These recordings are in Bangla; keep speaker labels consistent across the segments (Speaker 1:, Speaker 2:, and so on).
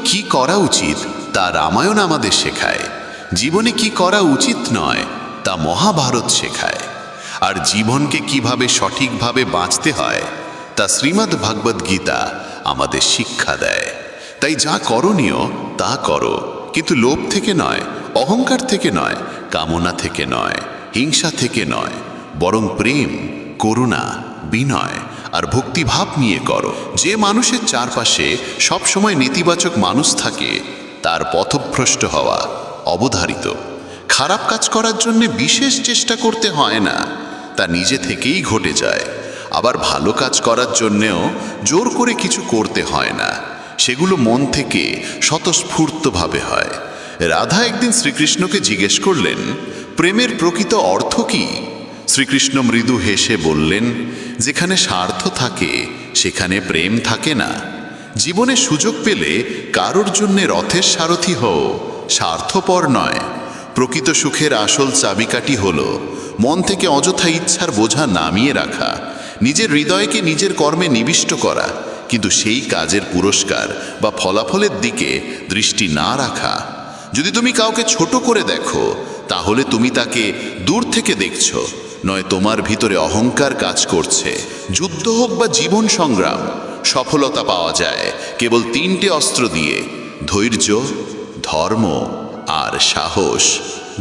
Speaker 1: কি করা উচিত তা রামায়ণ আমাদের শেখায়, জীবনে কি করা উচিত নয় তা মহাভারত শেখায়, আর জীবনকে কিভাবে সঠিকভাবে বাঁচতে হয় তা শ্রীমদ্ ভগবদ গীতা আমাদের শিক্ষা দেয়। তাই যা করণীয় তা করো, কিন্তু লোভ থেকে নয়, অহংকার থেকে নয়, কামনা থেকে নয়, হিংসা থেকে নয়, বরং প্রেম, করুণা, বিনয় আর ভক্তিভাব নিয়ে করো। যে মানুষের চারপাশে সবসময় নেতিবাচক মানুষ থাকে তার পথভ্রষ্ট হওয়া অবধারিত। খারাপ কাজ করার জন্য বিশেষ চেষ্টা করতে হয় না, তা নিজে থেকেই ঘটে যায়। আবার ভালো কাজ করার জন্যেও জোর করে কিছু করতে হয় না, সেগুলো মন থেকে স্বতঃস্ফূর্তভাবে হয়। রাধা একদিন শ্রীকৃষ্ণকে জিজ্ঞেস করলেন, প্রেমের প্রকৃত অর্থ কি? শ্রীকৃষ্ণ মৃদু হেসে বললেন, যেখানে স্বার্থ থাকে সেখানে প্রেম থাকে না। জীবনে সুযোগ পেলে কারোর জন্যে রথের সারথি হও, স্বার্থপর নয়। প্রকৃত সুখের আসল চাবিকাঠি হল মন থেকে অযথা ইচ্ছার বোঝা নামিয়ে রাখা, নিজের হৃদয়কে নিজের কর্মে নিবিষ্ট করা, কিন্তু সেই কাজের পুরস্কার বা ফলাফলের দিকে দৃষ্টি না রাখা। যদি তুমি কাউকে ছোট করে দেখো তাহলে তুমি তাকে দূর থেকে দেখছো, নয় তোমার ভিতরে অহংকার কাজ করছে। যুদ্ধ হোক বা জীবন সংগ্রাম, সফলতা পাওয়া যায় কেবল তিনটে অস্ত্র দিয়ে: ধৈর্য, ধর্ম আর সাহস।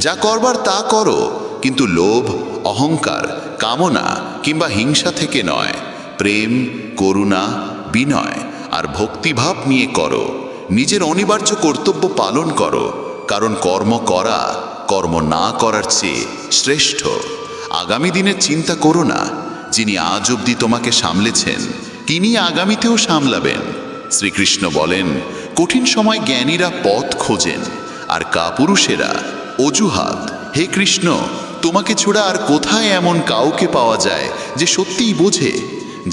Speaker 1: যা করবার তা করো, কিন্তু লোভ, অহংকার, কামনা কিংবা হিংসা থেকে নয়। প্রেম, করুণা, বিনয় আর ভক্তিভাব নিয়ে করো। নিজের অনিবার্য কর্তব্য পালন করো, কারণ কর্ম করা কর্ম না করার চেয়ে শ্রেষ্ঠ। আগামী দিনের চিন্তা করো না, যিনি আজ অবধি তোমাকে সামলেছেন তিনি আগামীতেও সামলাবেন। শ্রীকৃষ্ণ বলেন, কঠিন সময় জ্ঞানীরা পথ খোঁজেন আর কাপুরুষেরা অজুহাত। হে কৃষ্ণ, তোমাকে ছোড়া আর কোথায় এমন কাউকে পাওয়া যায় যে সত্যিই বোঝে?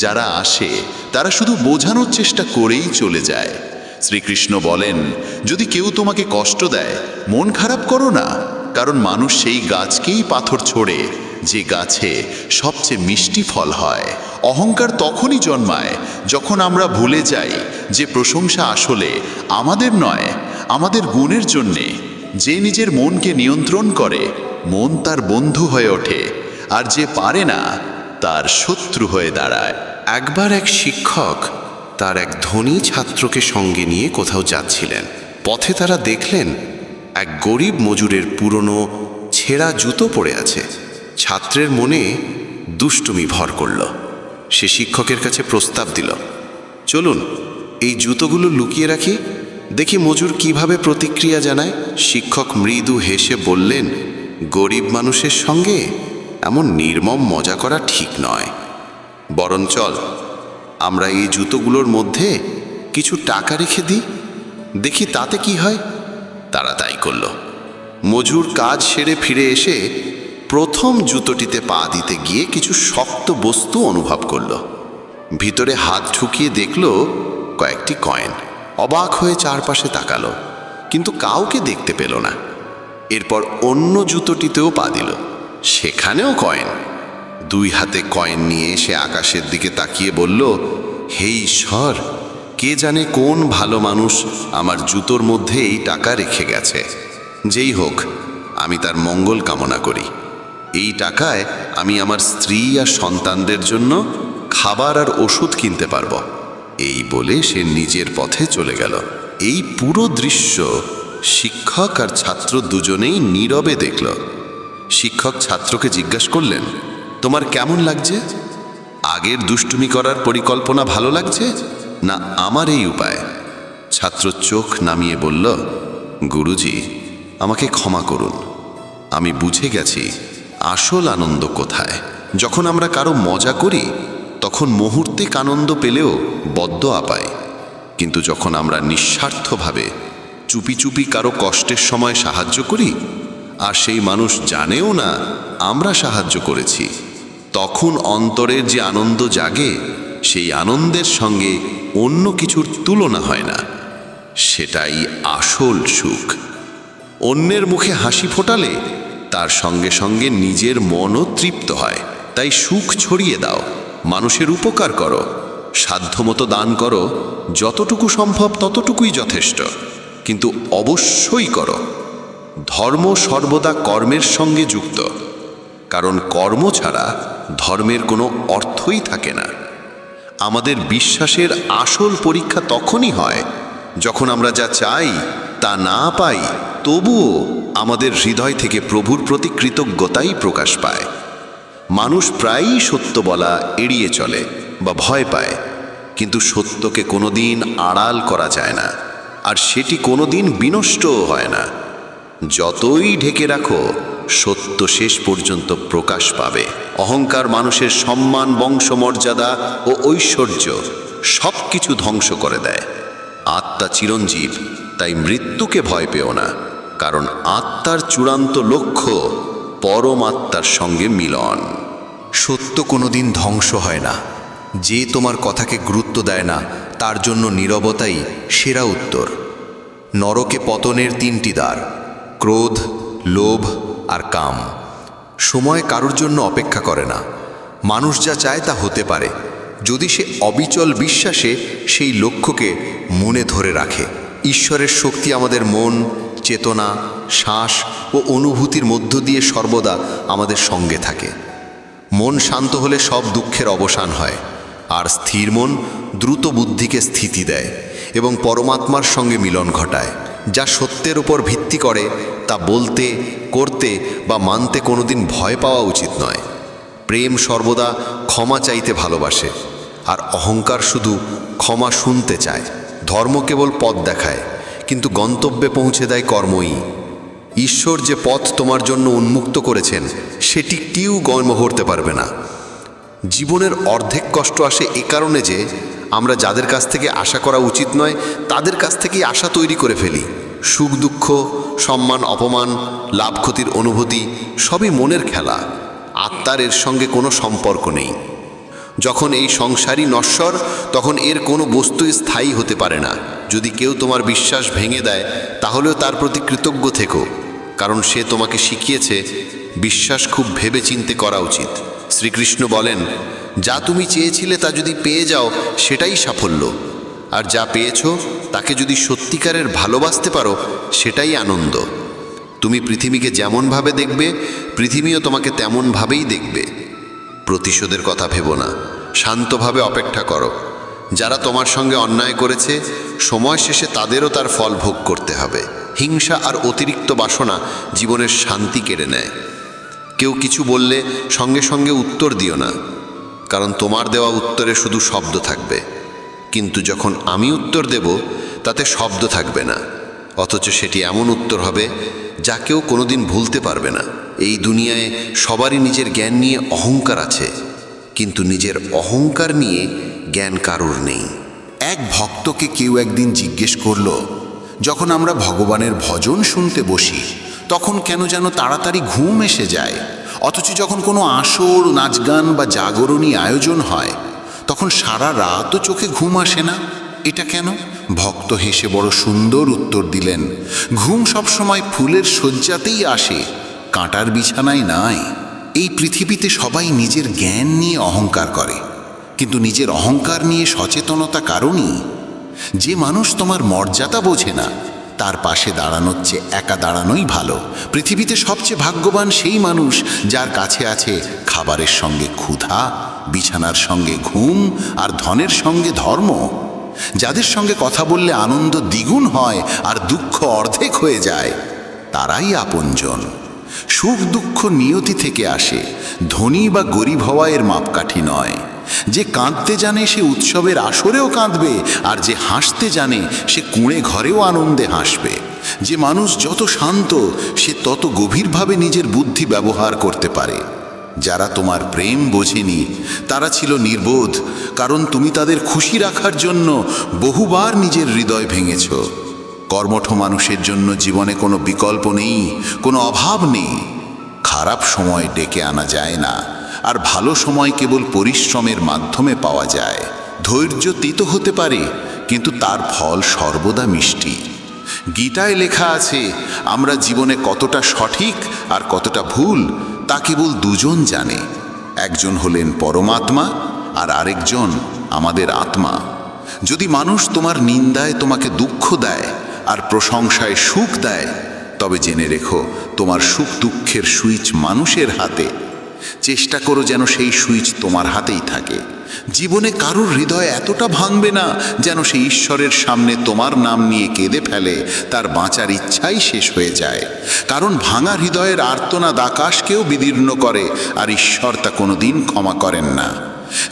Speaker 1: যারা আসে তারা শুধু বোঝানোর চেষ্টা করেই চলে যায়। শ্রীকৃষ্ণ বলেন, যদি কেউ তোমাকে কষ্ট দেয় মন খারাপ করো না, কারণ মানুষ সেই গাছকেই পাথর ছোড়ে যে গাছে সবচেয়ে মিষ্টি ফল হয়। অহংকার তখনই জন্মায় যখন আমরা ভুলে যাই যে প্রশংসা আসলে আমাদের নয়, আমাদের গুণের জন্যে। যে নিজের মনকে নিয়ন্ত্রণ করে মন তার বন্ধু হয়ে ওঠে, আর যে পারে না তার শত্রু হয়ে দাঁড়ায়।
Speaker 2: একবার এক শিক্ষক তার এক ধনী ছাত্রকে সঙ্গে নিয়ে কোথাও যাচ্ছিলেন। পথে তারা দেখলেন এক গরিব মজুরের পুরনো ছেঁড়া জুতো পড়ে আছে। ছাত্রের মনে দুষ্টুমি ভর করল। সে শিক্ষকের কাছে প্রস্তাব দিল, চলুন এই জুতোগুলো লুকিয়ে রাখি, দেখি মজুর কিভাবে প্রতিক্রিয়া জানায়। শিক্ষক মৃদু হেসে বললেন, গরিব মানুষের সঙ্গে এমন নির্মম মজা করা ঠিক নয়, বরং চল আমরা এই জুতোগুলোর মধ্যে কিছু টাকা রেখে দিই, দেখি তাতে কি হয়। তারা তাই করল। মজুর কাজ সেরে ফিরে এসে প্রথম জুতোটিতে পা দিতে গিয়ে কিছু শক্ত বস্তু অনুভব করল। ভিতরে হাত ঢুকিয়ে দেখল কয়েকটি কয়েন। অবাক হয়ে চারপাশে তাকালো, কিন্তু কাউকে দেখতে পেল না। এরপর অন্য জুতোটিতেও পা দিল, সেখানেও কয়েন। দুই হাতে কয়েন নিয়ে সে আকাশের দিকে তাকিয়ে বলল, হে ঈশ্বর, কে জানে কোন ভালো মানুষ আমার জুতোর মধ্যে এই টাকা রেখে গেছে। যেই হোক, আমি তার মঙ্গল কামনা করি। এই টাকায় আমি আমার স্ত্রী আর সন্তানদের জন্য খাবার আর ওষুধ কিনতে পারব। এই বলে সে নিজের পথে চলে গেল। এই পুরো দৃশ্য শিক্ষক আর ছাত্র দুজনেই নীরবে দেখল। শিক্ষক ছাত্রকে জিজ্ঞাসা করলেন, তোমার কেমন লাগছে? আগের দুষ্টুমি করার পরিকল্পনা ভালো লাগছে, না আমার এই উপায়? ছাত্র চোখ নামিয়ে বলল, গুরুজি, আমাকে ক্ষমা করুন। আমি বুঝে গেছি আসল আনন্দ কোথায়। যখন আমরা কারো মজা করি তখন মুহূর্তিক আনন্দ পেলেও বদ্দোয়া পাই, কিন্তু যখন আমরা নিঃস্বার্থভাবে চুপি চুপি কারো কষ্টের সময় সাহায্য করি আর সেই মানুষ জানেও না আমরা সাহায্য করেছি, তখন অন্তরের যে আনন্দ জাগে সেই আনন্দের সঙ্গে অন্য কিছুর তুলনা হয় না। সেটাই আসল সুখ। অন্যের মুখে হাসি ফোটালে তার সঙ্গে সঙ্গে নিজের মনও তৃপ্ত হয়। তাই সুখ ছড়িয়ে দাও, মানুষের উপকার করো,
Speaker 1: সাধ্যমতো দান করো, যতটুকু সম্ভব ততটুকুই যথেষ্ট, কিন্তু অবশ্যই করো। ধর্ম সর্বদা কর্মের সঙ্গে যুক্ত, কারণ কর্ম ছাড়া ধর্মের কোনো অর্থই থাকে না। আমাদের বিশ্বাসের আসল পরীক্ষা তখনই হয় যখন আমরা যা চাই তা না পাই, তবুও আমাদের হৃদয় থেকে প্রভুর প্রতি কৃতজ্ঞতাই প্রকাশ পায়। মানুষ প্রায়ই সত্য বলা এড়িয়ে চলে বা ভয় পায়, কিন্তু সত্যকে কোনোদিন আড়াল করা যায় না, আর সেটি কোনোদিন বিনষ্টও হয় না। যতই ঢেকে রাখো, সত্য শেষ পর্যন্ত প্রকাশ পাবে। অহংকার মানুষের সম্মান, বংশমর্যাদা ও ঐশ্বর্য সব কিছু ধ্বংস করে দেয়। আত্মা চিরঞ্জীব, তাই মৃত্যুকে ভয় পেও না, কারণ আত্মার চূড়ান্ত লক্ষ্য পরমাত্মার সঙ্গে মিলন।
Speaker 3: সত্য কোনোদিন ধ্বংস হয় না। যে তোমার কথাকে গুরুত্ব দেয় না, তার জন্য নীরবতাই সেরা উত্তর। নরকে পতনের 3টি দ্বার: ক্রোধ, লোভ আর কাম। সময় কারোর জন্য অপেক্ষা করে না। মানুষ যা চায় তা হতে পারে, যদি সে অবিচল বিশ্বাসে সেই লক্ষ্যকে মনে ধরে রাখে। ঈশ্বরের শক্তি আমাদের মন, চেতনা, শ্বাস ও অনুভূতির মধ্য দিয়ে সর্বদা আমাদের সঙ্গে থাকে। মন শান্ত হলে সব দুঃখের অবসান হয়, আর স্থির মন দ্রুত বুদ্ধিকে স্থিতি দেয় এবং পরমাত্মার সঙ্গে মিলন ঘটায়। যা সত্যের উপর ভিত্তি করে তা বলতে, করতে বা মানতে কোনোদিন ভয় পাওয়া উচিত নয়। প্রেম সর্বদা ক্ষমা চাইতে ভালোবাসে, আর অহংকার শুধু ক্ষমা শুনতে চায়। ধর্ম কেবল পথ দেখায়, কিন্তু গন্তব্যে পৌঁছে দেয় কর্মই। ঈশ্বর যে পথ তোমার জন্য উন্মুক্ত করেছেন, সেটি কেউ গর্ব করতে পারবে না। জীবনের অর্ধেক কষ্ট আসে এ কারণে যে আমরা যাদের কাছ থেকে আশা করা উচিত নয়, তাদের কাছ থেকেই আশা তৈরি করে ফেলি। সুখ দুঃখ, সম্মান অপমান, লাভ ক্ষতির অনুভূতি সবই মনের খেলা। আত্মার এর সঙ্গে কোনো সম্পর্ক নেই। যখন এই সংসারই নশ্বর, তখন এর কোনো বস্তুই স্থায়ী হতে পারে না। যদি কেউ তোমার বিশ্বাস ভেঙে দেয়, তাহলেও তার প্রতি কৃতজ্ঞ থেকো, কারণ সে তোমাকে শিখিয়েছে বিশ্বাস খুব ভেবে চিন্তে করা উচিত। শ্রীকৃষ্ণ বলেন, যা তুমি চেয়েছিলে তা যদি পেয়ে যাও, সেটাই সাফল্য। আর যা পেয়েছো তাকে যদি সত্যিকারের ভালোবাসতে পারো, সেটাই আনন্দ। তুমি পৃথিবীকে যেমনভাবে দেখবে, পৃথিবীও তোমাকে তেমনভাবেই দেখবে। প্রতিশোধের কথা ভেবো না, শান্তভাবে অপেক্ষা করো। যারা তোমার সঙ্গে অন্যায় করেছে, সময় শেষে তাদেরও তার ফল ভোগ করতে হবে। হিংসা আর অতিরিক্ত বাসনা জীবনের শান্তি কেড়ে নেয়। কেউ কিছু বললে সঙ্গে সঙ্গে উত্তর দিও না, কারণ তোমার দেওয়া উত্তরে শুধু শব্দ থাকবে। কিন্তু যখন আমি উত্তর দেব, তাতে শব্দ থাকবে না, অথচ সেটি এমন উত্তর হবে যা কেউ কোনোদিন ভুলতে পারবে না। এই দুনিয়ায় সবারই নিজের জ্ঞান নিয়ে অহংকার আছে, কিন্তু নিজের অহংকার নিয়ে জ্ঞান কারোর নেই।
Speaker 4: এক ভক্তকে কেউ একদিন জিজ্ঞেস করল, যখন আমরা ভগবানের ভজন শুনতে বসি, তখন কেন যেন তাড়াতাড়ি ঘুম এসে যায়, অথচ যখন কোনো আসর, নাচ গান বা জাগরণী আয়োজন হয়, তখন সারা রাতও চোখে ঘুম আসে না। এটা কেন? ভক্ত হেসে বড় সুন্দর উত্তর দিলেন, ঘুম সবসময় ফুলের শয্যাতেই আসে, কাঁটার বিছানায় নয়। এই পৃথিবীতে সবাই নিজের জ্ঞান নিয়ে অহংকার করে, কিন্তু নিজের অহংকার নিয়ে সচেতনতা কারণই। যে মানুষ তোমার মর্যাদা বোঝে না, তার পাশে দাঁড়ানোর চেয়ে একা দাঁড়ানোই ভালো। পৃথিবীতে সবচেয়ে ভাগ্যবান সেই মানুষ যার কাছে আছে খাবারের সঙ্গে ক্ষুধা, বিছানার সঙ্গে ঘুম আর ধনের সঙ্গে ধর্ম। যাদের সঙ্গে কথা বললে আনন্দ দ্বিগুণ হয় আর দুঃখ অর্ধেক হয়ে যায়, তারাই আপনজন। সুখ দুঃখ নিয়তি থেকে আসে, ধনী বা গরিব হওয়া এর মাপকাঠি নয়। যে কাঁদতে জানে সে উৎসবের আসরেও কাঁদবে, আর যে হাসতে জানে সে কুঁড়ে ঘরেও আনন্দে হাসবে। যে মানুষ যত শান্ত, সে তত গভীরভাবে নিজের বুদ্ধি ব্যবহার করতে পারে। যারা তোমার প্রেম বোঝেনি, তারা ছিল নির্বোধ, কারণ তুমি তাদের খুশি রাখার জন্য বহুবার নিজের হৃদয় ভেঙেছ। কর্মঠ মানুষের জন্য জীবনে কোনো বিকল্প নেই, কোনো অভাব নেই। খারাপ সময় ডেকে আনা যায় না, আর ভালো সময় কেবল পরিশ্রমের মাধ্যমে পাওয়া যায়। ধৈর্য তিতো হতে পারে, কিন্তু তার ফল সর্বদা মিষ্টি। গীতায় লেখা আছে, আমরা জীবনে কতটা সঠিক আর কতটা ভুল তা কেবল দুজন জানে। একজন হলেন পরমাত্মা, আর আরেকজন আমাদের আত্মা। যদি মানুষ তোমার নিন্দায় তোমাকে দুঃখ দেয় আর প্রশংসায় সুখ দেয়, তবে জেনে রেখো তোমার সুখ দুঃখের সুইচ মানুষের হাতে। চেষ্টা করো যেন সেই সুইচ তোমার হাতেই থাকে। জীবনে কারোর হৃদয় এতটা ভাঙবে না যেন সে ঈশ্বরের সামনে তোমার নাম নিয়ে কেঁদে ফেলে, তার বাঁচার ইচ্ছাই শেষ হয়ে যায়। কারণ ভাঙা হৃদয়ের আর্তনাদ আকাশকেও বিদীর্ণ করে, আর ঈশ্বর তা কোনোদিন ক্ষমা করেন না।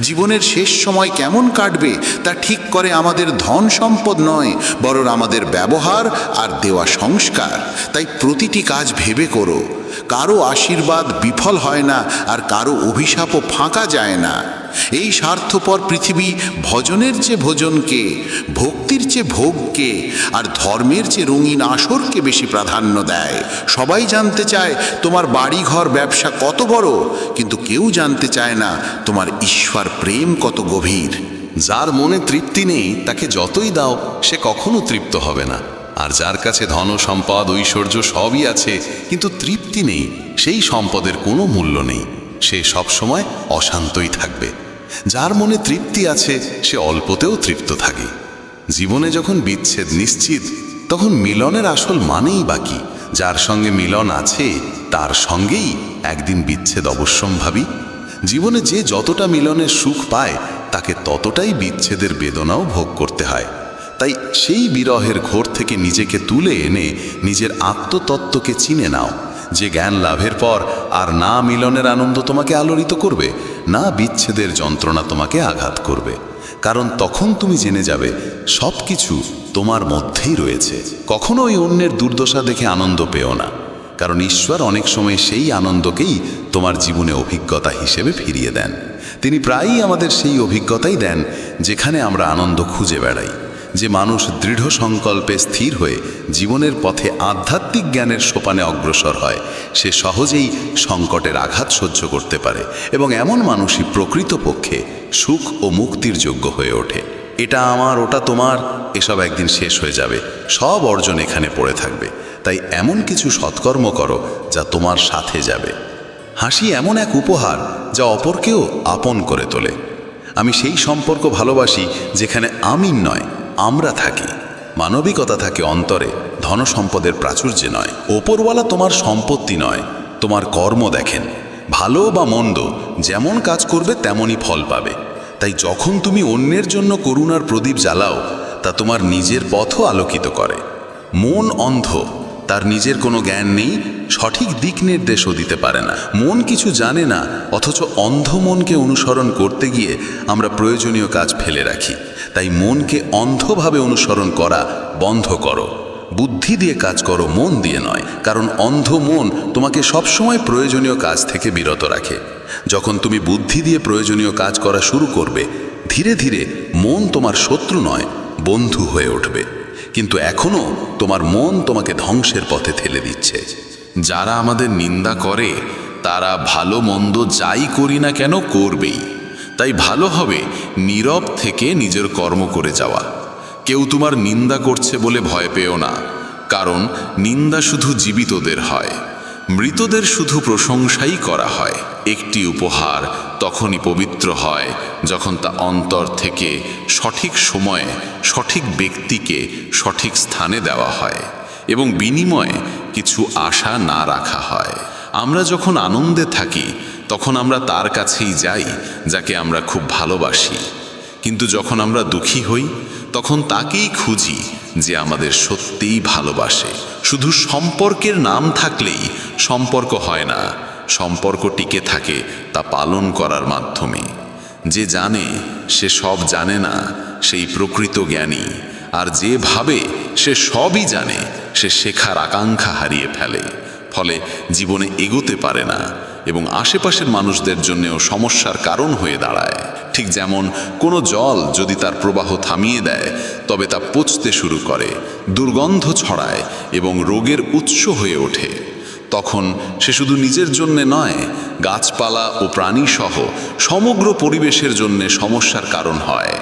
Speaker 4: জীবনের শেষ সময় কেমন কাটবে তা ঠিক করে আমাদের ধন সম্পদ নয়, বরং আমাদের ব্যবহার আর দেওয়া সংস্কার। তাই প্রতিটি কাজ ভেবে করো। কারো আশীর্বাদ বিফল হয় না, আর কারো অভিশাপও ফাঁকা যায় না। এই স্বার্থপর পৃথিবী ভজনের চেয়ে ভোজনকে, ভক্তির চেয়ে ভোগকে, আর ধর্মের চেয়ে রঙিন আসরকে বেশি প্রাধান্য দেয়। সবাই জানতে চায় তোমার বাড়িঘর ব্যবসা কত বড়, কিন্তু কেউ জানতে চায় না তোমার ঈশ্বর প্রেম কত গভীর।
Speaker 2: যার মনে তৃপ্তি নেই তাকে যতই দাও সে কখনো তৃপ্ত হবে না। আর যার কাছে ধন সম্পদ ঐশ্বর্য সবই আছে কিন্তু তৃপ্তি নেই, সেই সম্পদের কোনো মূল্য নেই, সে সবসময় অশান্তই থাকবে। যার মনে তৃপ্তি আছে সে অল্পতেও তৃপ্ত থাকে। জীবনে যখন বিচ্ছেদ নিশ্চিত, তখন মিলনের আসল মানেই বাকি। যার সঙ্গে মিলন আছে তার সঙ্গেই একদিন বিচ্ছেদ অবশ্যম্ভাবী। জীবনে যে যতটা মিলনের সুখ পায় তাকে ততটাই বিচ্ছেদের বেদনাও ভোগ করতে হয়। তাই সেই বিরহের ঘোর থেকে নিজেকে তুলে এনে নিজের আত্মতত্ত্বকে চিনে নাও। যে জ্ঞান লাভের পর আর না মিলনের আনন্দ তোমাকে আলোড়িত করবে, না বিচ্ছেদের যন্ত্রণা তোমাকে আঘাত করবে। কারণ তখন তুমি জেনে যাবে সব কিছু তোমার মধ্যেই রয়েছে। কখনো ওই অন্যের দুর্দশা দেখে আনন্দ পেও না, কারণ ঈশ্বর অনেক সময় সেই আনন্দকেই তোমার জীবনে অভিজ্ঞতা হিসেবে ফিরিয়ে দেন। তিনি প্রায়ই আমাদের সেই অভিজ্ঞতাই দেন যেখানে আমরা আনন্দ খুঁজে বেড়াই। যে মানুষ দৃঢ় সংকল্পে স্থির হয়ে জীবনের পথে আধ্যাত্মিক জ্ঞানের সোপানে অগ্রসর হয়, সে সহজেই সংকটের আঘাত সহ্য করতে পারে এবং এমন মানুষই প্রকৃতপক্ষে সুখ ও মুক্তির যোগ্য হয়ে ওঠে। এটা আমার, ওটা তোমার, এসব একদিন শেষ হয়ে যাবে, সব অর্জন এখানে পড়ে থাকবে। তাই এমন কিছু সৎকর্ম করো যা তোমার সাথে যাবে। হাসি এমন এক উপহার যা অপরকেও আপন করে তোলে। আমি সেই সম্পর্ক ভালোবাসি যেখানে আমি নয় আমরা থাকি, মানবিকতা থাকে অন্তরে, ধনসম্পদের প্রাচুর্যে নয়। ওপরওয়ালা তোমার সম্পত্তি নয়, তোমার কর্ম দেখেন। ভালো বা মন্দ যেমন কাজ করবে তেমনই ফল পাবে। তাই যখন তুমি অন্যের জন্য করুণার প্রদীপ জ্বালাও, তা তোমার নিজের পথও আলোকিত করে। মন অন্ধ, তার নিজের কোনো জ্ঞান নেই, সঠিক দিক নির্দেশও দিতে পারে না। মন কিছু জানে না, অথচ অন্ধ মনকে অনুসরণ করতে গিয়ে আমরা প্রয়োজনীয় কাজ ফেলে রাখি। তাই মনকে অন্ধভাবে অনুসরণ করা বন্ধ করো। বুদ্ধি দিয়ে কাজ করো, মন দিয়ে নয়। কারণ অন্ধ মন তোমাকে সবসময় প্রয়োজনীয় কাজ থেকে বিরত রাখে। যখন তুমি বুদ্ধি দিয়ে প্রয়োজনীয় কাজ করা শুরু করবে, ধীরে ধীরে মন তোমার শত্রু নয়, বন্ধু হয়ে উঠবে। কিন্তু এখনও তোমার মন তোমাকে ধ্বংসের পথে ঠেলে দিচ্ছে।
Speaker 1: যারা আমাদের নিন্দা করে তারা ভালো মন্দ যাই করি না কেন করবেই। তাই ভালো হবে নীরব থেকে নিজের কর্ম করে যাওয়া। কেউ তোমার নিন্দা করছে বলে ভয় পেও না, কারণ নিন্দা শুধু জীবিতদের হয়, মৃতদের শুধু প্রশংসাই করা হয়। একটি উপহার তখনই পবিত্র হয় যখন তা অন্তর থেকে সঠিক সময়ে সঠিক ব্যক্তিকে সঠিক স্থানে দেওয়া হয় এবং বিনিময়ে কিছু আশা না রাখা হয়। আমরা যখন আনন্দে থাকি তখন আমরা তার কাছেই যাই যাকে আমরা খুব ভালোবাসি, কিন্তু যখন আমরা দুঃখী হই তখন তাকেই খুঁজি যে আমাদের সত্যিই ভালোবাসে। শুধু সম্পর্কের নাম থাকলেই সম্পর্ক হয় না, সম্পর্ক টিকে থাকে তা পালন করার মাধ্যমে। যে জানে সে সব জানে না, সেই প্রকৃত জ্ঞানী। আর যে ভাবে সে সবই জানে, সে শেখার আকাঙ্ক্ষা হারিয়ে ফেলে, ফলে জীবনে এগোতে পারে না এবং আশেপাশের মানুষদের জন্যও সমস্যার কারণ হয়ে দাঁড়ায়। ঠিক যেমন কোনো জল যদি তার প্রবাহ থামিয়ে দেয় তবে তা পচতে শুরু করে, দুর্গন্ধ ছড়ায় এবং রোগের উৎস হয়ে ওঠে। তখন সে শুধু নিজের জন্যে নয়, গাছপালা ও প্রাণীসহ সমগ্র পরিবেশের জন্যে সমস্যার কারণ হয়।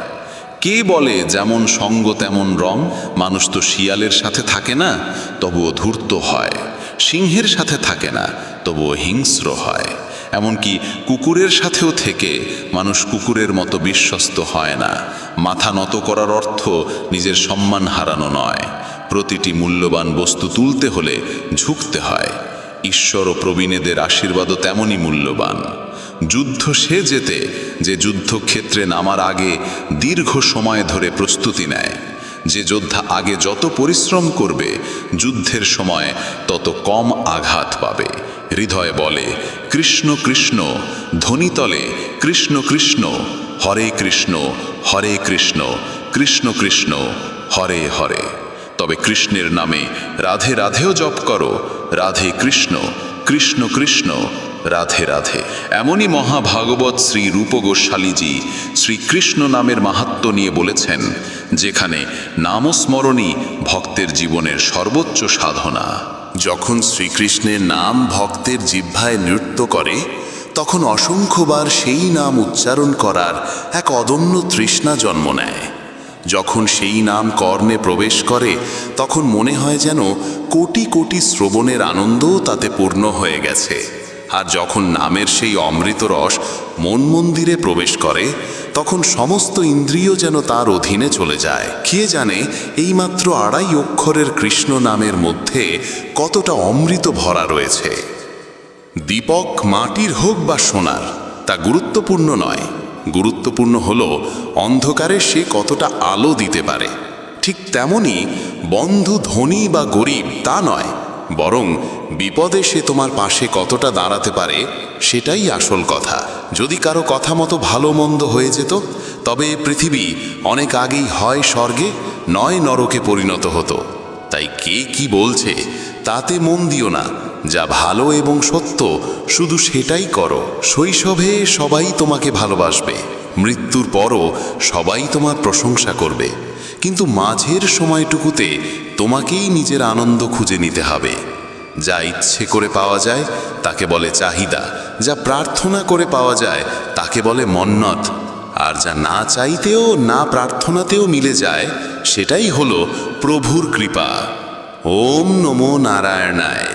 Speaker 1: কে বলে যেমন সঙ্গ তেমন রং? মানুষ তো শিয়ালের সাথে থাকে না, তবুও ধূর্ত হয়। সিংহের সাথে থাকে না, তবুও হিংস্র হয়। এমনকি কুকুরের সাথেও থেকে মানুষ কুকুরের মতো বিশ্বস্ত হয় না। মাথা নত করার অর্থ নিজের সম্মান হারানো নয়। প্রতিটি মূল্যবান বস্তু তুলতে হলে ঝুঁকতে হয়। ঈশ্বর ও প্রবীণেদের আশীর্বাদও তেমনই মূল্যবান। যুদ্ধ সে জেতে যে যুদ্ধক্ষেত্রে নামার আগে দীর্ঘ সময় ধরে প্রস্তুতি নেয়। যে যোদ্ধা আগে যত পরিশ্রম করবে যুদ্ধের সময় তত কম আঘাত পাবে। হৃদয় বলে কৃষ্ণ কৃষ্ণ, ধ্বনিতলে কৃষ্ণ কৃষ্ণ, হরে কৃষ্ণ হরে কৃষ্ণ, কৃষ্ণ কৃষ্ণ হরে হরে। তবে কৃষ্ণের নামে রাধে রাধেও জপ করো, রাধে কৃষ্ণ কৃষ্ণ কৃষ্ণ রাধে রাধে। এমনই মহাভাগবত শ্রী রূপ গোস্বামীজি শ্রীকৃষ্ণ নামের মাহাত্ম্য নিয়ে বলেছেন, যেখানে নামস্মরণই ভক্তের জীবনের সর্বোচ্চ সাধনা।
Speaker 4: যখন শ্রীকৃষ্ণের নাম ভক্তের জিহ্বায় নৃত্য করে, তখন অসংখ্যবার সেই নাম উচ্চারণ করার এক অদম্য তৃষ্ণা জন্ম নেয়। যখন সেই নাম কর্ণে প্রবেশ করে, তখন মনে হয় যেন কোটি কোটি শ্রবণের আনন্দও তাতে পূর্ণ হয়ে গেছে। আর যখন নামের সেই অমৃত রস মন মন্দিরে প্রবেশ করে, তখন সমস্ত ইন্দ্রিয় যেন তার অধীনে চলে যায়। কে জানে এইমাত্র 2.5 অক্ষরের কৃষ্ণ নামের মধ্যে কতটা অমৃত ভরা রয়েছে। দীপক মাটির হোক বা সোনার, তা গুরুত্বপূর্ণ নয়। গুরুত্বপূর্ণ হলো অন্ধকারে সে কতটা আলো দিতে পারে। ঠিক তেমনি বন্ধু ধনী বা গরিব তা নয়, বরং বিপদে সে তোমার পাশে কতটা দাঁড়াতে পারে সেটাই আসল কথা। যদি কারো কথা মতো ভালো মন্দ হয়ে যেত, তবে পৃথিবী অনেক আগেই হয় স্বর্গে নয় নরকে পরিণত হতো। তাই কে কি বলছে তাতে মন দিও না। যা ভালো এবং সত্য শুধু সেটাই করো। শৈশবে সবাই তোমাকে ভালোবাসবে, মৃত্যুর পরও সবাই তোমার প্রশংসা করবে, কিন্তু মাঝের সময়টুকুতে তোমাকেই নিজের আনন্দ খুঁজে নিতে হবে। যা ইচ্ছে করে পাওয়া যায় তাকে বলে চাহিদা, যা প্রার্থনা করে পাওয়া যায় তাকে বলে মন্নত, আর যা না চাইতেও না প্রার্থনাতেও মিলে যায় সেটাই হলো প্রভুর কৃপা। ওম নমো নারায়ণায়,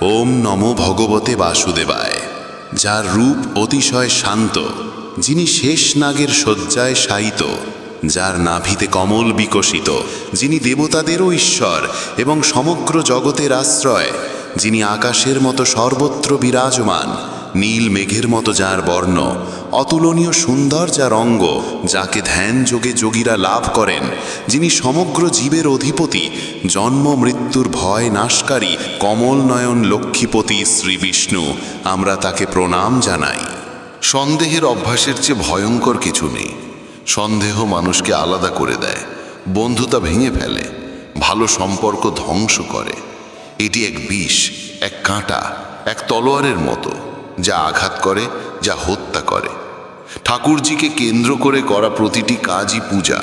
Speaker 4: ওম নমো ভগবতে বাসুদেবায়। যার রূপ অতিশয় শান্ত, যিনি শেষ নাগের শয্যায় শায়িত, যার নাভিতে কমল বিকশিত, যিনি দেবতাদেরও ঈশ্বর এবং সমগ্র জগতের আশ্রয়, যিনি আকাশের মতো সর্বত্র বিরাজমান, নীল মেঘের মতো যার বর্ণ, অতুলনীয় সুন্দর যার অঙ্গ, যাকে ধ্যান যোগে যোগীরা লাভ করেন, যিনি সমগ্র জীবের অধিপতি, জন্ম মৃত্যুর ভয় নাশকারী, কমল নয়ন লক্ষ্মীপতি শ্রী বিষ্ণু, আমরা তাকে প্রণাম জানাই। সন্দেহের অভ্যাসের চেয়ে ভয়ঙ্কর কিছু নেই। সন্দেহ মানুষকে আলাদা করে দেয়, বন্ধুতা ভেঙে ফেলে, ভালো সম্পর্ক ধ্বংস করে। এটি এক বিষ, এক কাঁটা, এক তলোয়ারের মতো, যা আঘাত করে, যা হত্যা করে। ঠাকুরজিকে কেন্দ্র করে করা প্রতিটি কাজই পূজা।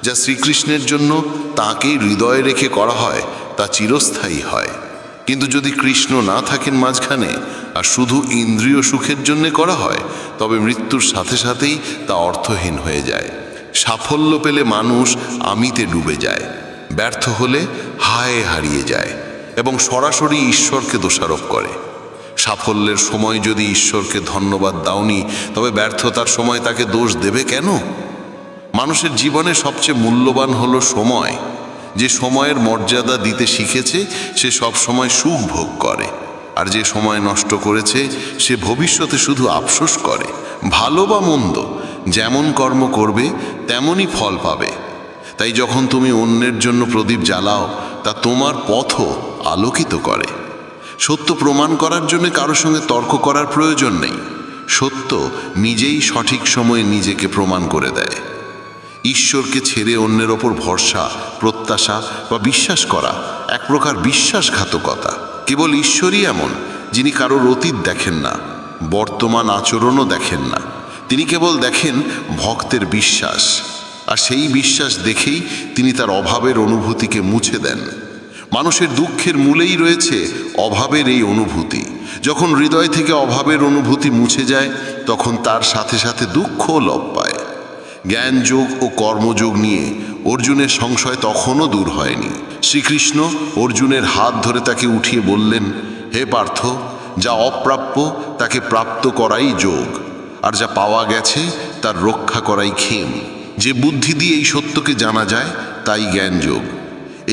Speaker 4: যা শ্রীকৃষ্ণের জন্য তাঁকে হৃদয়ে রেখে করা হয় তা চিরস্থায়ী হয়। কিন্তু যদি কৃষ্ণ না থাকেন মাঝখানে আর শুধু ইন্দ্রিয় সুখের জন্য করা হয়, তবে মৃত্যুর সাথে সাথেই তা অর্থহীন হয়ে যায়। সাফল্য পেলে মানুষ আমিতে ডুবে যায়, ব্যর্থ হলে হায় হারিয়ে যায় এবং সরাসরি ঈশ্বরকে দোষারোপ করে। সাফল্যের সময় যদি ঈশ্বরকে ধন্যবাদ দাওনি, তবে ব্যর্থতার সময় তাকে দোষ দেবে কেন? মানুষের জীবনে সবচেয়ে মূল্যবান হলো সময়। যে সময়ের মর্যাদা দিতে শিখেছে সে সব সময় সুখ ভোগ করে, আর যে সময় নষ্ট করেছে সে ভবিষ্যতে শুধু আফসোস করে। ভালো বা মন্দ, যেমন কর্ম করবে তেমনই ফল পাবে। তাই যখন তুমি অন্যের জন্য প্রদীপ জ্বালাও, তা তোমার পথও আলোকিত করে। সত্য প্রমাণ করার জন্য কারো সঙ্গে তর্ক করার প্রয়োজন নেই। সত্য নিজেই সঠিক সময়ে নিজেকে প্রমাণ করে দেয়। ঈশ্বরকে ছেড়ে অন্যের ওপর ভরসা, প্রত্যাশা বা বিশ্বাস করা এক প্রকার বিশ্বাসঘাতকতা। কেবল ঈশ্বরই এমন, যিনি কারোর অতীত দেখেন না, বর্তমান আচরণও দেখেন না। তিনি কেবল দেখেন ভক্তের বিশ্বাস, আর সেই বিশ্বাস দেখেই তিনি তার অভাবের অনুভূতিকে মুছে দেন। মানুষের দুঃখের মূলেই রয়েছে অভাবের এই অনুভূতি। যখন হৃদয় থেকে অভাবের অনুভূতি মুছে যায়, তখন তার সাথে সাথে দুঃখও লোপ পায়। জ্ঞানযোগ ও কর্মযোগ নিয়ে অর্জুনের সংশয় তখনও দূর হয়নি। শ্রীকৃষ্ণ অর্জুনের হাত ধরে তাকে উঠিয়ে বললেন, হে পার্থ, যা অপ্রাপ্য
Speaker 1: তাকে প্রাপ্ত করাই যোগ, আর যা পাওয়া গেছে তার রক্ষা করাই ক্ষেম। যে বুদ্ধি দিয়ে এই সত্যকে জানা যায় তাই জ্ঞানযোগ।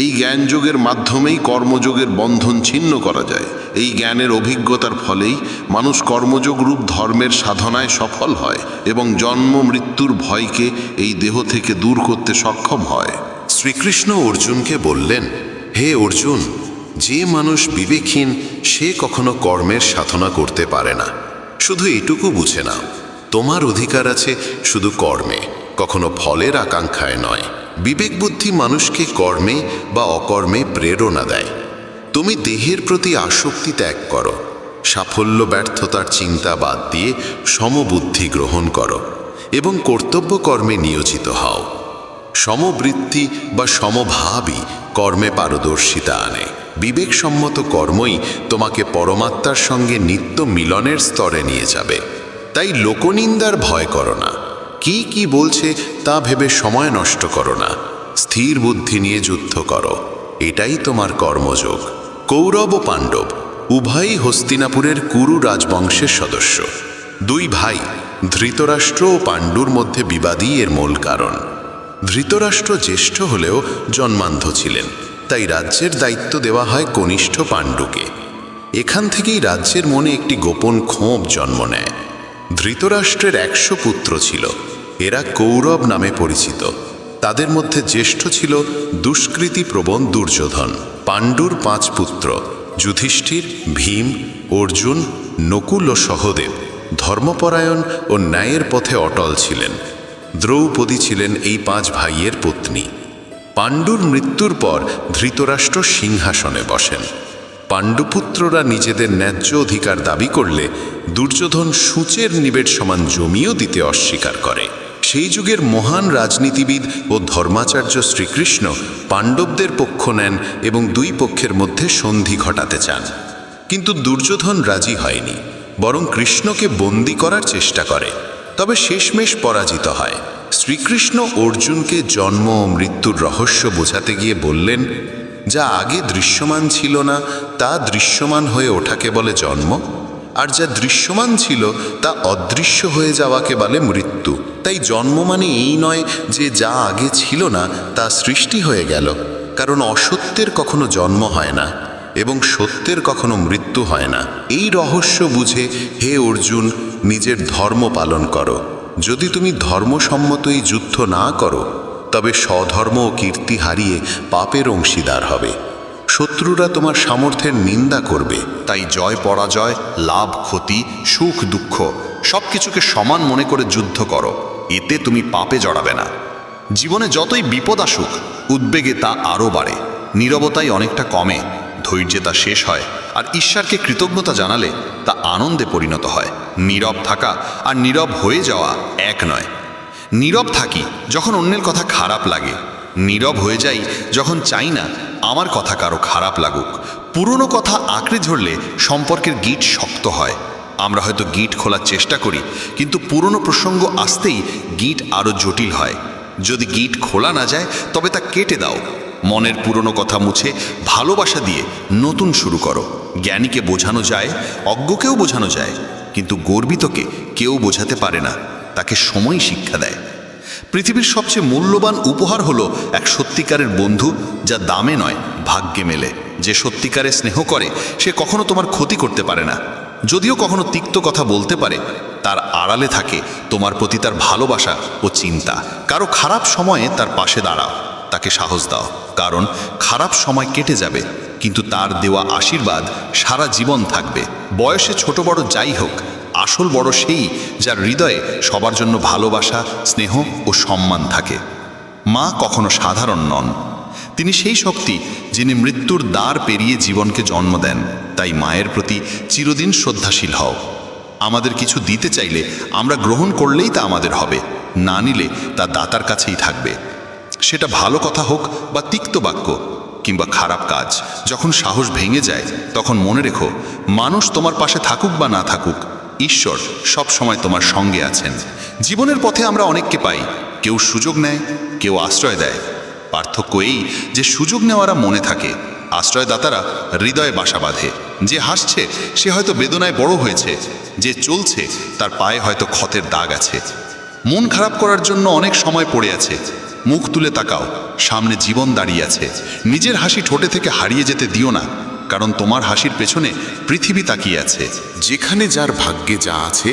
Speaker 1: এই জ্ঞানযোগের মাধ্যমেই কর্মযোগের বন্ধন ছিন্ন করা যায়। এই জ্ঞানের অভিজ্ঞতার ফলেই মানুষ কর্মযোগ রূপ ধর্মের সাধনায় সফল হয় এবং জন্ম মৃত্যুর ভয়কে এই দেহ থেকে দূর করতে সক্ষম হয়।
Speaker 2: শ্রীকৃষ্ণ অর্জুনকে বললেন, হে অর্জুন, যে মানুষ বিবেকহীন সে কখনো কর্মের সাধনা করতে পারে না। শুধু এটুকু বুঝে নাও, তোমার অধিকার আছে শুধু কর্মে, কখনো ফলের আকাঙ্ক্ষায় নয়। বিবেক বুদ্ধি মানুষকে কর্মে বা অকর্মে প্রেরণা দেয়। তুমি দেহের প্রতি আসক্তি ত্যাগ করো, সাফল্য ব্যর্থতার চিন্তা বাদ দিয়ে সমবুদ্ধি গ্রহণ করো এবং কর্তব্য কর্মে নিয়োজিত হও। সমবৃত্তি বা সমভাবই কর্মে পারদর্শিতা আনে। বিবেকসম্মত কর্মই তোমাকে পরমাত্মার সঙ্গে নিত্য মিলনের স্তরে নিয়ে যাবে। তাই লোকনিন্দার ভয় করো না, কি কি বলছে তা ভেবে সময় নষ্ট করো না। স্থির বুদ্ধি নিয়ে যুদ্ধ করো, এটাই তোমার কর্মযোগ। কৌরব ও পাণ্ডব উভয়ই হস্তিনাপুরের কুরু রাজবংশের সদস্য। দুই ভাই ধৃতরাষ্ট্র ও পাণ্ডুর মধ্যে বিবাদই এর মূল কারণ। ধৃতরাষ্ট্র জ্যেষ্ঠ হলেও জন্মান্ধ ছিলেন, তাই রাজ্যের দায়িত্ব দেওয়া হয় কনিষ্ঠ পাণ্ডুকে। এখান থেকেই রাজ্যের মনে একটি গোপন ক্ষোভ জন্ম নেয়। ধৃতরাষ্ট্রের 100 পুত্র ছিল, এরা কৌরব নামে পরিচিত। তাদের মধ্যে জ্যেষ্ঠ ছিল দুষ্কৃতিপ্রবণ দুর্যোধন। পাণ্ডুর 5 পুত্র যুধিষ্ঠির, ভীম, অর্জুন, নকুল ও সহদেব ধর্মপরায়ণ ও ন্যায়ের পথে অটল ছিলেন। দ্রৌপদী ছিলেন এই 5 ভাইয়ের পত্নী। পাণ্ডুর মৃত্যুর পর ধৃতরাষ্ট্র সিংহাসনে বসেন। পাণ্ডুপুত্ররা নিজেদের ন্যায্য অধিকার দাবি করলে দুর্যোধন সূচের নিবেট সমান জমিও দিতে অস্বীকার করে। সেই যুগের মহান রাজনীতিবিদ ও ধর্মাচার্য শ্রীকৃষ্ণ পাণ্ডবদের পক্ষ নেন এবং দুই পক্ষের মধ্যে সন্ধি ঘটাতে চান। কিন্তু দুর্যোধন রাজি হয়নি, বরং কৃষ্ণকে বন্দী করার চেষ্টা করে, তবে শেষমেশ পরাজিত হয়। শ্রীকৃষ্ণ অর্জুনকে জন্ম ও মৃত্যুর রহস্য বোঝাতে গিয়ে বললেন, যা আগে দৃশ্যমান ছিল না তা দৃশ্যমান হয়ে ওঠাকে বলে জন্ম, আর যা দৃশ্যমান ছিল তা অদৃশ্য হয়ে যাওয়াকে বলে মৃত্যু। তাই জন্ম মানে এই নয় যে যা আগে ছিল না তা সৃষ্টি হয়ে গেল, কারণ অসত্যের কখনো জন্ম হয় না এবং সত্যের কখনো মৃত্যু হয় না। এই রহস্য বুঝে হে অর্জুন, নিজের ধর্ম পালন করো। যদি তুমি ধর্মসম্মত এই যুদ্ধ না করো তবে স্বধর্ম ও কীর্তি হারিয়ে পাপের অংশীদার হবে। শত্রুরা তোমার সামর্থ্যের নিন্দা করবে।
Speaker 3: তাই জয় পরাজয়, লাভ ক্ষতি, সুখ দুঃখ সব কিছুকে সমান মনে করে যুদ্ধ করো, এতে তুমি পাপে জড়াবে না। জীবনে যতই বিপদ আসুক উদ্বেগে তা আরও বাড়ে, নীরবতাই অনেকটা কমে, ধৈর্যে তা শেষ হয়, আর ঈশ্বরকে কৃতজ্ঞতা জানালে তা আনন্দে পরিণত হয়। নীরব থাকা আর নীরব হয়ে যাওয়া এক নয়। নীরব থাকি যখন অন্যের কথা খারাপ লাগে, নীরব হয়ে যাই যখন চাই না আমার কথা কারো খারাপ লাগুক। পুরনো কথা আঁকড়ে ধরলে সম্পর্কের গিঁট শক্ত হয়। আমরা হয়তো গিঁট খোলার চেষ্টা করি, কিন্তু পুরনো প্রসঙ্গ আসতেই গিঁট আরও জটিল হয়। যদি গিঁট খোলা না যায় তবে তা কেটে দাও। মনের পুরনো কথা মুছে ভালোবাসা দিয়ে নতুন শুরু করো। জ্ঞানীকে বোঝানো যায়, অজ্ঞকেও বোঝানো যায়, কিন্তু গর্বিতকে কেউ বোঝাতে পারে না, তাকে সময় শিক্ষা দেয়। পৃথিবীর সবচেয়ে মূল্যবান উপহার হলো এক সত্যিকারের বন্ধু, যা দামে নয় ভাগ্যে মেলে। যে সত্যিকারের স্নেহ করে সে কখনো তোমার ক্ষতি করতে পারে না। যদিও কখনো তিক্ত কথা বলতে পারে, তার আড়ালে থাকে তোমার প্রতি তার ভালোবাসা ও চিন্তা। কারো খারাপ সময়ে তার পাশে দাঁড়াও, তাকে সাহস দাও, কারণ খারাপ সময় কেটে যাবে, কিন্তু তার দেওয়া আশীর্বাদ সারা জীবন থাকবে। বয়সে ছোট বড় যাই হোক, আসল বড় সেই যার হৃদয়ে সবার জন্য ভালোবাসা, স্নেহ ও সম্মান থাকে। মা কখনো সাধারণ নন, তিনি সেই শক্তি যিনি মৃত্যুর দ্বার পেরিয়ে জীবনকে জন্ম দেন। তাই মায়ের প্রতি চিরদিন শ্রদ্ধাশীল হও। আমাদের কিছু দিতে চাইলে আমরা গ্রহণ করলেই তা আমাদের হবে, না নিলে তা দাতার কাছেই থাকবে। সেটা ভালো কথা হোক বা তিক্ত বাক্য কিংবা খারাপ কাজ। যখন সাহস ভেঙে যায় তখন মনে রেখো, মানুষ তোমার পাশে থাকুক বা না থাকুক, ঈশ্বর সব সময় তোমার সঙ্গে আছেন। জীবনের পথে আমরা অনেককে পাই, কেউ সুযোগ নেয়, কেউ আশ্রয় দেয়। পার্থক্য এই যে সুযোগ নেওয়ারা মনে থাকে
Speaker 1: আশ্রয়দাতারা হৃদয়ে বাসা বাঁধে। যে হাসছে সে হয়তো বেদনায় বড় হয়েছে, যে চলছে তার পায়ে হয়তো ক্ষতের দাগ আছে। মন খারাপ করার জন্য অনেক সময় পড়ে আছে। মুখ তুলে তাকাও, সামনে জীবন দাঁড়িয়ে আছে। নিজের হাসি ঠোঁটে থেকে হারিয়ে যেতে দিও না, কারণ তোমার হাসির পেছনে পৃথিবী তাকিয়ে আছে।
Speaker 2: যেখানে যার ভাগ্যে যা আছে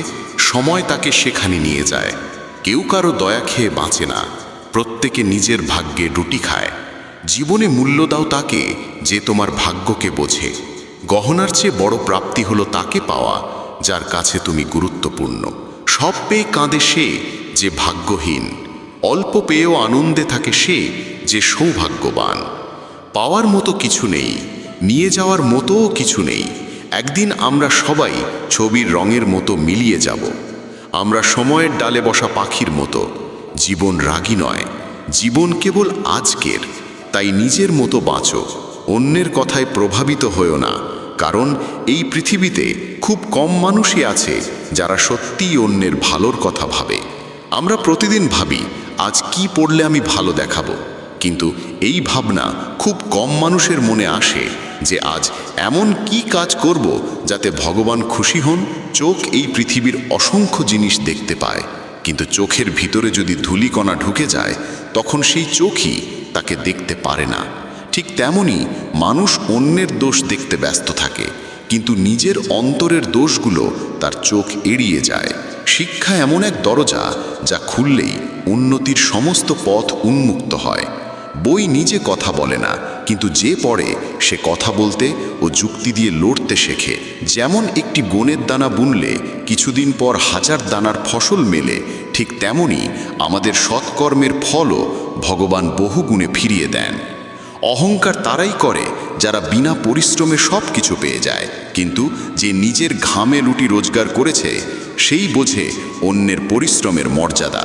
Speaker 2: সময় তাকে সেখানে নিয়ে যায়। কেউ কারো দয়া খেয়ে বাঁচে না, প্রত্যেকে নিজের ভাগ্যে রুটি খায়। জীবনে মূল্য দাও তাকে যে তোমার ভাগ্যকে বোঝে। গহনার চেয়ে বড় প্রাপ্তি হলো তাকে পাওয়া যার কাছে তুমি গুরুত্বপূর্ণ। সব পেয়ে কাঁদে সে যে ভাগ্যহীন, অল্প পেয়েও আনন্দে থাকে সে যে সৌভাগ্যবান। পাওয়ার মতো কিছু নেই, নিয়ে যাওয়ার মতোও কিছু নেই। একদিন আমরা সবাই ছবির রঙের মতো মিলিয়ে যাব। আমরা সময়ের ডালে বসা পাখির মতো। জীবন রাগী নয়, জীবন কেবল আজকের। তাই নিজের মতো বাঁচো, অন্যের কথায় প্রভাবিত হয়েও না, কারণ এই পৃথিবীতে খুব কম মানুষই আছে যারা সত্যিই অন্যের ভালোর কথা ভাবে। আমরা প্রতিদিন ভাবি আজ কি পড়লে আমি ভালো দেখাবো, কিন্তু এই ভাবনা খুব কম মানুষের মনে আসে যে আজ এমন কি কাজ করব যাতে ভগবান খুশি হন। চোখ এই পৃথিবীর অসংখ্য জিনিস দেখতে পায়, কিন্তু চোখের ভিতরে যদি ধূলিকণা ঢুকে যায় তখন সেই চোখই তাকে দেখতে পারে না। ঠিক তেমনি মানুষ অন্যের দোষ দেখতে ব্যস্ত থাকে, কিন্তু নিজের অন্তরের দোষগুলো তার চোখ এড়িয়ে যায়। শিক্ষা এমন এক দরজা যা খুললেই উন্নতির সমস্ত পথ উন্মুক্ত হয়। বই নিজে কথা বলে না, কিন্তু যে পড়ে সে কথা বলতে ও যুক্তি দিয়ে লড়তে শেখে। যেমন একটি বনের দানা বুনলে কিছুদিন পর 1000 দানার ফসল মেলে, ঠিক তেমনি আমাদের সৎকর্মের ফলও ভগবান বহুগুণে ফিরিয়ে দেন। অহংকার তারাই করে যারা বিনা পরিশ্রমে সব কিছু পেয়ে যায়, কিন্তু যে নিজের ঘামে রুটি রোজগার করেছে সেই বোঝে অন্যের পরিশ্রমের মর্যাদা।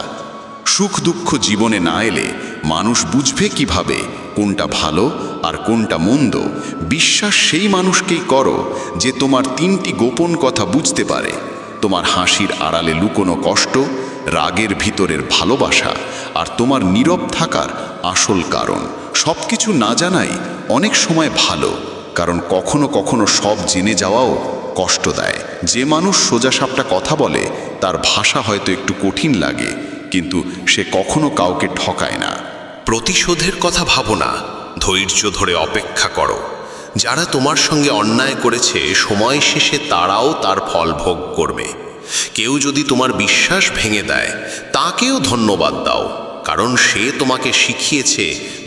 Speaker 2: সুখ দুঃখ জীবনে না এলে মানুষ বুঝবে কিভাবে কোনটা ভালো আর কোনটা মন্দ। বিশ্বাস সেই মানুষকেই করো যে তোমার 3টি গোপন কথা বুঝতে পারে: তোমার হাসির আড়ালে লুকোনো কষ্ট, রাগের ভিতরের ভালোবাসা, আর তোমার নীরব থাকার আসল কারণ। সব কিছু না জানাই অনেক সময় ভালো, কারণ কখনো কখনো সব জেনে যাওয়াও কষ্ট দেয়। যে মানুষ সোজাসাপটা কথা বলে তার ভাষা হয়তো একটু কঠিন লাগে, কিন্তু সে কখনো কাউকে ঠকায় না। প্রতিশোধের কথা ভাবো না, ধৈর্য ধরে অপেক্ষা করো। যারা তোমার সঙ্গে অন্যায় করেছে সময় শেষে তারাও তার ফল ভোগ করবে। কেউ যদি তোমার বিশ্বাস ভেঙে দেয় তাকেও ধন্যবাদ দাও, কারণ সে তোমাকে শিখিয়েছে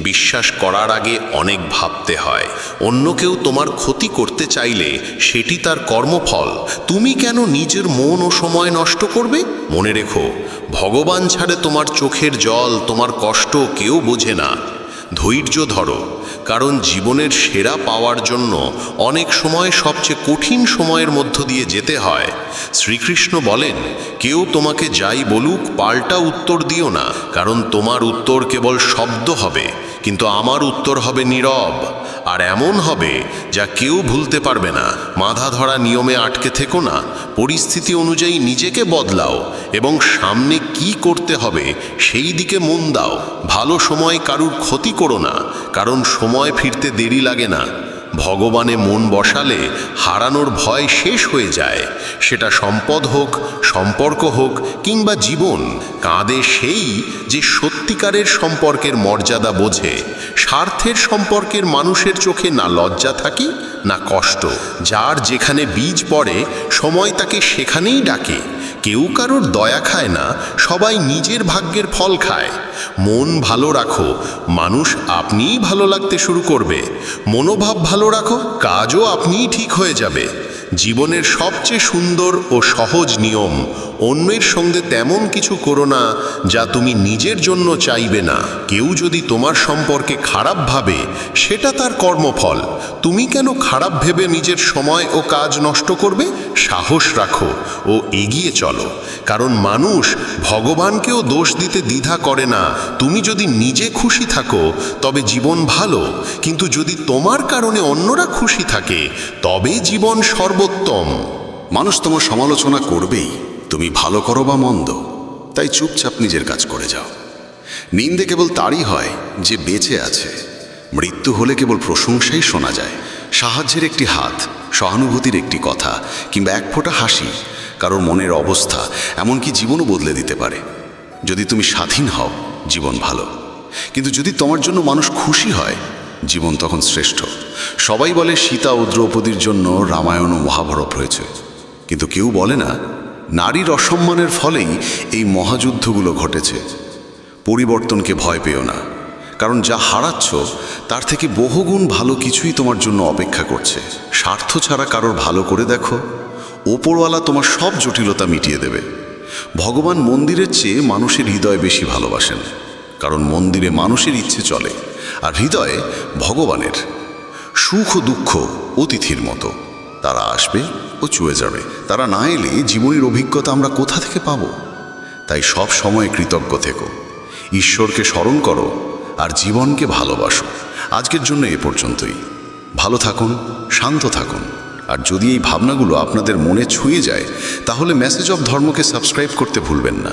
Speaker 2: বিশ্বাস করার আগে অনেক ভাবতে হয়। অন্য কেউ তোমার ক্ষতি করতে চাইলে সেটি তার কর্মফল। তুমি কেন নিজের মন ও সময় নষ্ট করবে? মনে রেখো, ভগবান ছাড়ে তোমার চোখের জল, তোমার কষ্ট কেউ বোঝে না। ধৈর্য ধরো, কারণ জীবনের সেরা পাওয়ার জন্য অনেক সময় সবচেয়ে কঠিন সময়ের মধ্য দিয়ে যেতে হয়। শ্রীকৃষ্ণ বলেন, কেউ তোমাকে যাই বলুক পাল্টা উত্তর দিও না, কারণ তোমার উত্তর কেবল শব্দ হবে, কিন্তু আমার উত্তর হবে নীরব, আর এমন হবে যা কেউ ভুলতে পারবে না। বাঁধা ধরা নিয়মে আটকে থেকো না, পরিস্থিতি অনুযায়ী নিজেকে বদলাও এবং সামনে কি করতে হবে সেই দিকে মন দাও। ভালো সময় কারুর ক্ষতি করো না, কারণ সময় ফিরতে দেরি লাগে না। ভগবানে মন বসালে হারানোর ভয় শেষ হয়ে যায়। সেটা সম্পদ হোক, সম্পর্ক হোক কিংবা জীবন। কাঁদে সেই যে সত্যিকারের সম্পর্কের মর্যাদা বোঝে। স্বার্থের সম্পর্কের মানুষের চোখে না লজ্জা থাকে না কষ্ট। যার যেখানে বীজ পড়ে সময় তাকে সেখানেই ডাকে। কেউ কারোর দয়া খায় না, সবাই নিজের ভাগ্যের ফল খায়। মন ভালো রাখো, মানুষ আপনিই ভালো লাগতে শুরু করবে। মনোভাব ভালো রাখো, কাজও আপনিই ঠিক হয়ে যাবে। জীবনের সবচেয়ে সুন্দর ও সহজ নিয়ম: অন্যের সঙ্গে তেমন কিছু করো না যা তুমি নিজের জন্য চাইবে না। কেউ যদি তোমার সম্পর্কে খারাপ ভাবে সেটা তার কর্মফল। তুমি কেন খারাপ ভেবে নিজের সময় ও কাজ নষ্ট করবে? সাহস রাখো ও এগিয়ে চলো, কারণ মানুষ ভগবানকেও দোষ দিতে দ্বিধা করে না। তুমি যদি নিজে খুশি থাকো তবে জীবন ভালো, কিন্তু যদি তোমার কারণে অন্যরা খুশি থাকে তবে জীবন সর্বোত্তম।
Speaker 4: মানুষ তোমার সমালোচনা করবেই, তুমি ভালো করো বা মন্দ, তাই চুপচাপ নিজের কাজ করে যাও। নিন্দে কেবল তারই হয় যে বেঁচে আছে,
Speaker 1: মৃত্যু হলে কেবল প্রশংসাই শোনা যায়। সাহায্যের একটি হাত, সহানুভূতির একটি কথা কিংবা এক ফোঁটা হাসি কারোর মনের অবস্থা, এমনকি জীবনও বদলে দিতে পারে। যদি তুমি স্বাধীন হও, জীবন ভালো, কিন্তু যদি তোমার জন্য মানুষ খুশি হয়, জীবন তখন শ্রেষ্ঠ। সবাই বলে সীতা ও দ্রৌপদীর জন্য রামায়ণ ও মহাভারত হয়েছে, কিন্তু কেউ বলে না নারীর অসম্মানের ফলেই এই মহাযুদ্ধগুলো ঘটেছে। পরিবর্তনকে ভয় পেও না, কারণ যা হারাচ্ছ তার থেকে বহুগুণ ভালো কিছুই তোমার জন্য অপেক্ষা করছে। স্বার্থ ছাড়া কারোর ভালো করে দেখো, ওপরওয়ালা তোমার সব জটিলতা মিটিয়ে দেবে। ভগবান মন্দিরের চেয়ে মানুষের হৃদয় বেশি ভালোবাসেন, কারণ মন্দিরে মানুষের ইচ্ছে চলে আর হৃদয়ে ভগবানের। সুখ ও দুঃখ অতিথির মতো, তারা আসবে ও চুয়ে যাবে। তারা না এলে জীবনের অভিজ্ঞতা আমরা কোথা থেকে পাব? তাই সব সময় কৃতজ্ঞ থেকো, ঈশ্বরকে স্মরণ করো আর জীবনকে ভালোবাসো। আজকের জন্য এ পর্যন্তই। ভালো থাকুন, শান্ত থাকুন। আর যদি এই ভাবনাগুলো আপনাদের মনে ছুঁয়ে যায়, তাহলে মেসেজ অফ ধর্মকে সাবস্ক্রাইব করতে ভুলবেন না।